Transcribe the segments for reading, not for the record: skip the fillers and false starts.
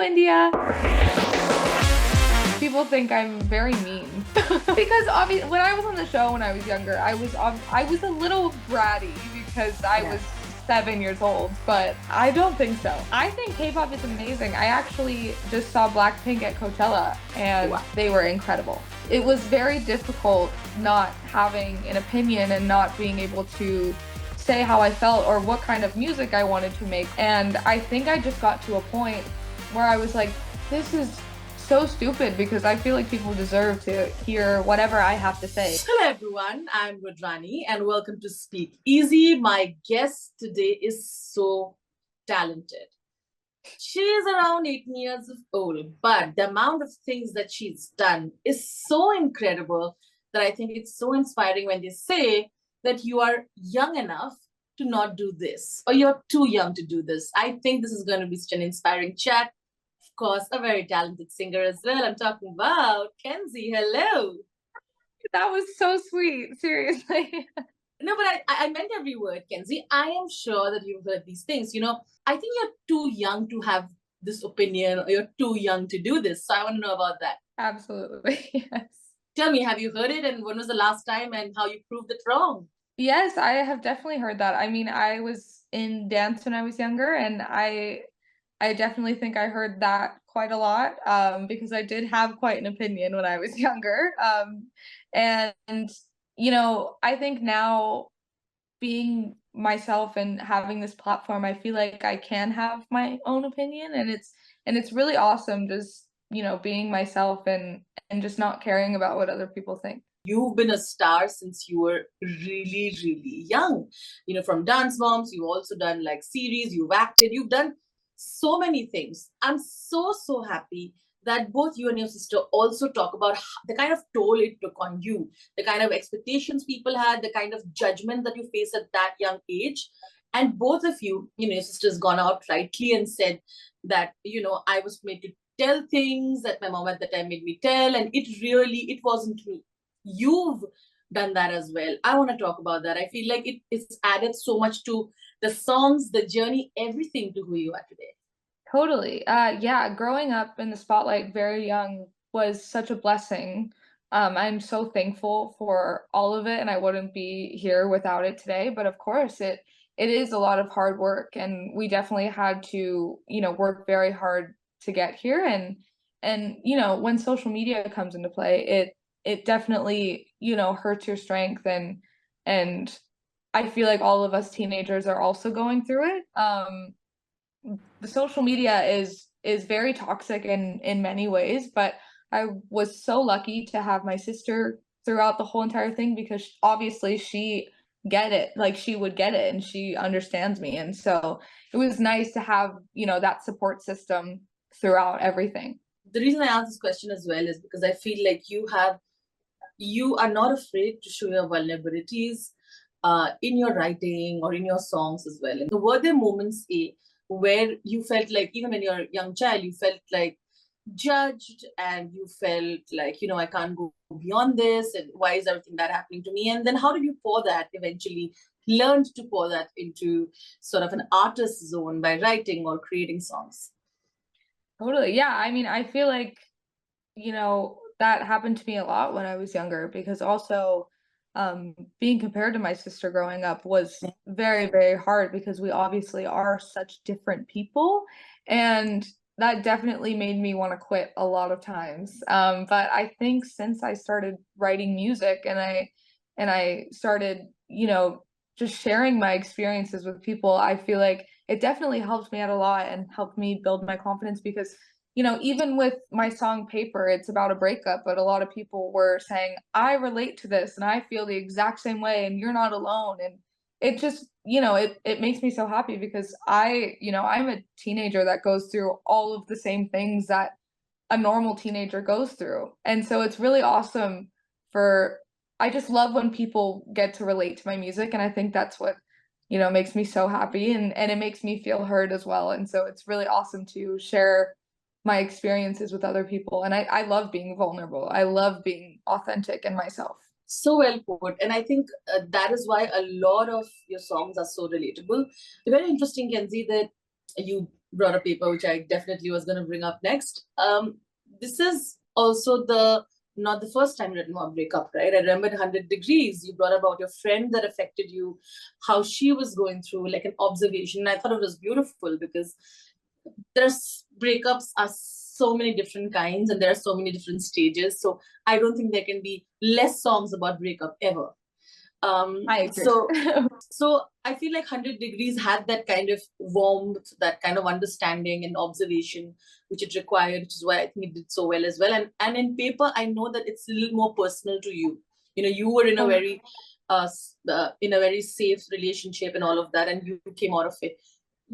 Hello, India. People think I'm very mean because obviously when I was on the show when I was younger, I was a little bratty because I Yeah. was 7 years old, but I don't think so. I think K-pop is amazing. I actually just saw Blackpink at Coachella and Wow. they were incredible. It was very difficult not having an opinion and not being able to say how I felt or what kind of music I wanted to make. And I think I just got to a point where I was like, this is so stupid because I feel like people deserve to hear whatever I have to say. Hello, everyone. I'm Rudrani, and welcome to Speak Easy. My guest today is so talented. She is around 18 years of old, but the amount of things that she's done is so incredible that I think it's so inspiring when they say that you are young enough to not do this or you're too young to do this. I think this is going to be such an inspiring chat. Of course, a very talented singer as well. I'm talking about Kenzie. Hello. That was so sweet, seriously. No, but I meant every word, Kenzie. I am sure that you've heard these things. I think you're too young to have this opinion or you're too young to do this. So I want to know about that. Absolutely. Yes. Tell me, have you heard it and when was the last time and how you proved it wrong? Yes, I have definitely heard that. I mean, I was in dance when I was younger and I definitely think I heard that quite a lot because I did have quite an opinion when I was younger. And I think now being myself and having this platform, I feel like I can have my own opinion and it's really awesome just, being myself and just not caring about what other people think. You've been a star since you were really, really young. From Dance Moms, you've also done like series, you've acted, you've done so many things. I'm so, so happy that both you and your sister also talk about the kind of toll it took on you, the kind of expectations people had, the kind of judgment that you face at that young age. And both of you, your sister's gone out rightly and said that, I was made to tell things that my mom at the time made me tell, and it wasn't me. You've done that as well. I want to talk about that. I feel like it's added so much to the songs, the journey, everything to who you are today. Totally. Yeah, growing up in the spotlight very young was such a blessing. I'm so thankful for all of it, and I wouldn't be here without it today. But of course, it is a lot of hard work, and we definitely had to, work very hard to get here. And when social media comes into play, it definitely, hurts your strength and I feel like all of us teenagers are also going through it. The social media is very toxic in many ways, but I was so lucky to have my sister throughout the whole entire thing because obviously she get it, like she would get it and she understands me. And so it was nice to have, that support system throughout everything. The reason I ask this question as well is because I feel like you are not afraid to show your vulnerabilities in your writing or in your songs as well. And were there moments where you felt like, even when you're a young child, you felt like judged and you felt like, I can't go beyond this and why is everything that happening to me? And then how did you pour that eventually, learned to pour that into sort of an artist zone by writing or creating songs? Totally. Yeah. I mean, I feel like, that happened to me a lot when I was younger because also being compared to my sister growing up was very, very hard because we obviously are such different people. And that definitely made me want to quit a lot of times. But I think since I started writing music and I started, just sharing my experiences with people, I feel like it definitely helped me out a lot and helped me build my confidence because even with my song Paper, it's about a breakup, but a lot of people were saying, I relate to this and I feel the exact same way and you're not alone. And it just, it makes me so happy because I'm a teenager that goes through all of the same things that a normal teenager goes through. And so it's really awesome for I just love when people get to relate to my music and I think that's what makes me so happy and it makes me feel heard as well. And so it's really awesome to share my experiences with other people. And I love being vulnerable. I love being authentic and myself. So well put. And I think that is why a lot of your songs are so relatable. Very interesting, Kenzie, that you brought a paper which I definitely was going to bring up next. This is also not the first time written about breakup, right? I remember 100 Degrees, you brought about your friend that affected you, how she was going through, like an observation. And I thought it was beautiful because there's breakups are so many different kinds and there are so many different stages. So I don't think there can be less songs about breakup ever. I agree. So I feel like 100 Degrees had that kind of warmth, that kind of understanding and observation which it required, which is why I think it did so well as well. And in paper, I know that it's a little more personal to you. You know, you were in a very safe relationship and all of that, and you came out of it.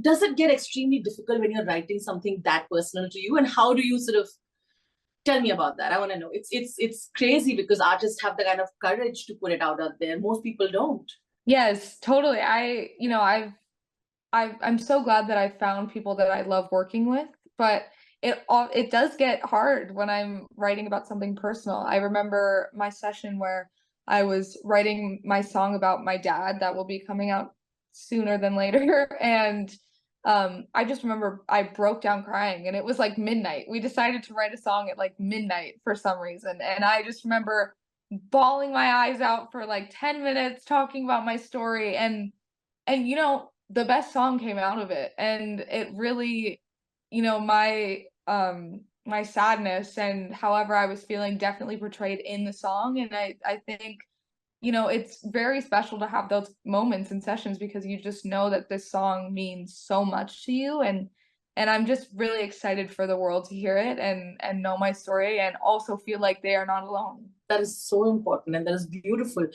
Does it get extremely difficult when you're writing something that personal to you? And how do you sort of tell me about that? I want to know. It's crazy because artists have the kind of courage to put it out there. Most people don't. Yes, totally. I'm so glad that I found people that I love working with, but it does get hard when I'm writing about something personal. I remember my session where I was writing my song about my dad that will be coming out sooner than later, and I just remember I broke down crying, and it was like midnight. We decided to write a song at like midnight for some reason, and I just remember bawling my eyes out for like 10 minutes talking about my story, and the best song came out of it, and it really, my sadness and however I was feeling definitely portrayed in the song. And I think, it's very special to have those moments and sessions because you just know that this song means so much to you, and I'm just really excited for the world to hear it and know my story and also feel like they are not alone. That is so important and that is beautiful.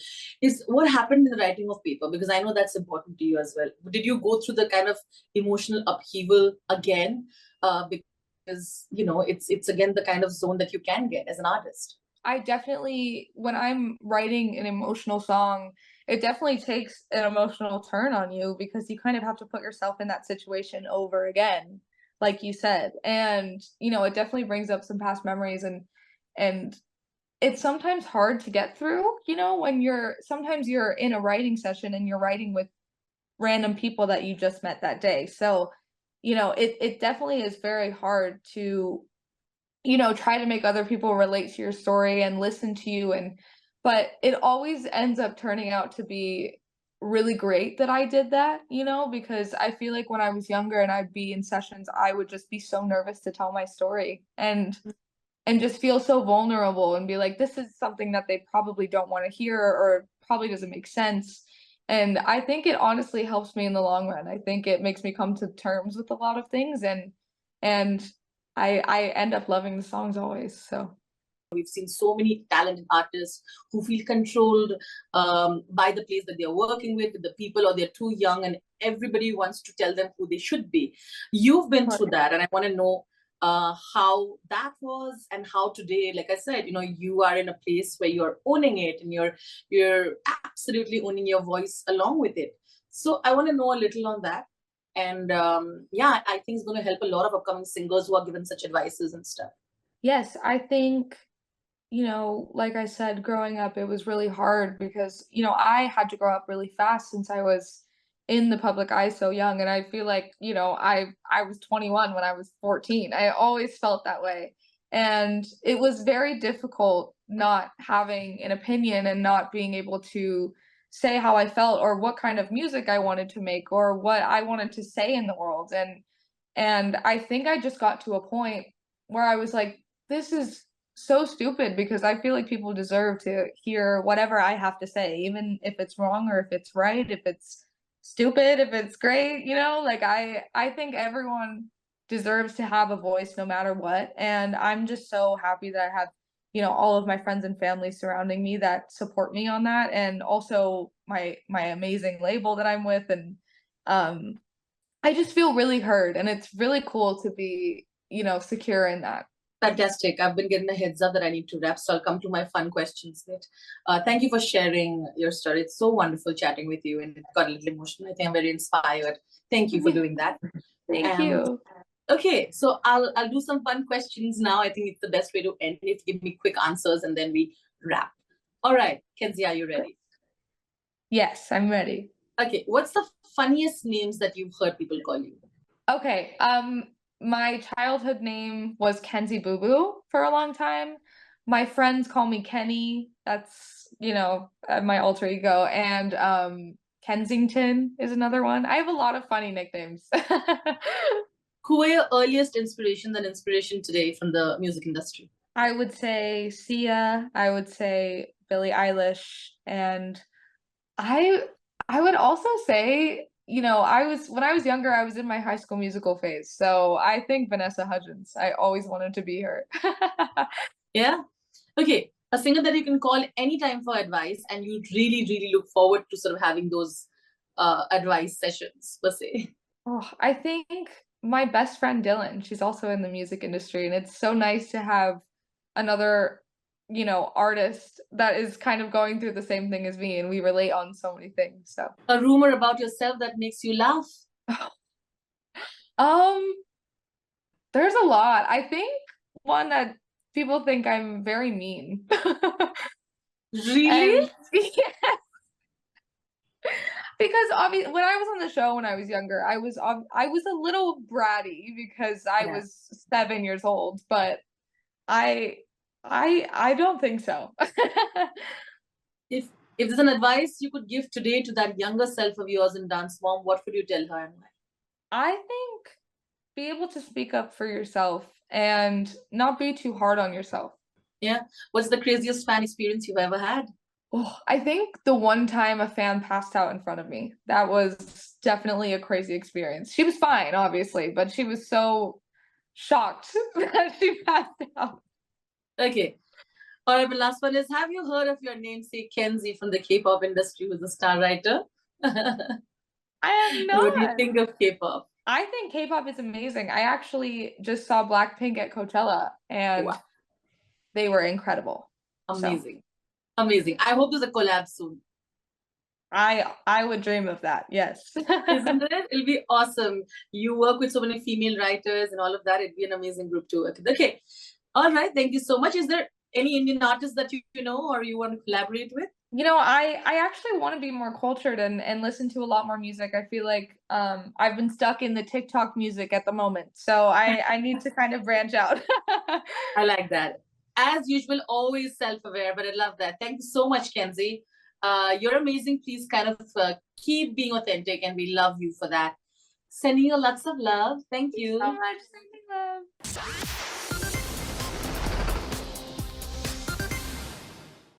Is what happened in the writing of paper, because I know that's important to you as well. Did you go through the kind of emotional upheaval again? Because it's again the kind of zone that you can get as an artist. I definitely, when I'm writing an emotional song, it definitely takes an emotional turn on you because you kind of have to put yourself in that situation over again, like you said. And, it definitely brings up some past memories, and it's sometimes hard to get through, when sometimes you're in a writing session and you're writing with random people that you just met that day. So, it definitely is very hard to try to make other people relate to your story and listen to you, but it always ends up turning out to be really great that I did that, because I feel like when I was younger and I'd be in sessions, I would just be so nervous to tell my story and just feel so vulnerable and be like, this is something that they probably don't want to hear or probably doesn't make sense. And I think it honestly helps me in the long run. I think it makes me come to terms with a lot of things, and I end up loving the songs always. So we've seen so many talented artists who feel controlled by the place that they're working with the people, or they're too young and everybody wants to tell them who they should be. You've been through that, and I want to know how that was and how today, like I said, you are in a place where you're owning it and you're absolutely owning your voice along with it. So I want to know a little on that. And yeah, I think it's going to help a lot of upcoming singers who are given such advices and stuff. yes, I think, like I said, growing up, it was really hard because, I had to grow up really fast since I was in the public eye so young. And I feel like, I was 21 when I was 14. I always felt that way. And it was very difficult not having an opinion and not being able to say how I felt or what kind of music I wanted to make or what I wanted to say in the world. And I think I just got to a point where I was like, this is so stupid because I feel like people deserve to hear whatever I have to say, even if it's wrong or if it's right, if it's stupid, if it's great, like I think everyone deserves to have a voice no matter what. And I'm just so happy that I have, all of my friends and family surrounding me that support me on that, and also my amazing label that I'm with. And I just feel really heard, and it's really cool to be, secure in that. Fantastic. I've been getting a heads up that I need to wrap, so I'll come to my fun questions. Thank you for sharing your story. It's so wonderful chatting with you, and it got a little emotional. I think I'm very inspired. Thank you for doing that. Thank you. Okay, so I'll do some fun questions now. I think it's the best way to end it. Give me quick answers, and then we wrap. All right, Kenzie, are you ready? Yes, I'm ready. Okay, what's the funniest names that you've heard people call you? Okay. My childhood name was Kenzie Boo Boo for a long time. My friends call me Kenny. That's, my alter ego. And Kensington is another one. I have a lot of funny nicknames. Who were your earliest inspirations and inspiration today from the music industry? I would say Sia, I would say Billie Eilish, and I I would also say, when I was younger, I was in my High School Musical phase. So I think Vanessa Hudgens. I always wanted to be her. Yeah. Okay. A singer that you can call anytime for advice, and you really, really look forward to sort of having those advice sessions, per se. Oh, I think my best friend Dylan, she's also in the music industry, and it's so nice to have another, artist that is kind of going through the same thing as me, and we relate on so many things. So, A rumor about yourself that makes you laugh. um, there's a lot. I think one that people think I'm very mean. Really? And yeah, because obviously when I was on the show when I was younger, I was a little bratty because I Yeah. was 7 years old, but I I don't think so. If there's an advice you could give today to that younger self of yours in Dance Mom, what would you tell her and why? I think be able to speak up for yourself and not be too hard on yourself. Yeah. What's the craziest fan experience you've ever had? Oh, I think the one time a fan passed out in front of me, that was definitely a crazy experience. She was fine, obviously, but she was so shocked that she passed out. Okay. All right, the last one is, have you heard of your namesake Kenzi from the K-pop industry, who's a star writer? I have What do you not. think of K-pop? I think K-pop is amazing. I actually just saw Blackpink at Coachella and Wow, they were incredible. So amazing. Amazing. I hope there's a collab soon. I would dream of that. Yes. Isn't it? It'll be awesome. You work with so many female writers and all of that. It'd be an amazing group to work with. Okay. All right. Thank you so much. Is there any Indian artist that you know or you want to collaborate with? I actually want to be more cultured and listen to a lot more music. I feel like I've been stuck in the TikTok music at the moment. So I need to kind of branch out. I like that. As usual, always self-aware, but I love that. Thank you so much, Kenzie. You're amazing. Please kind of keep being authentic, and we love you for that. Sending you lots of love. Thank Thank you so you. much. Sending love.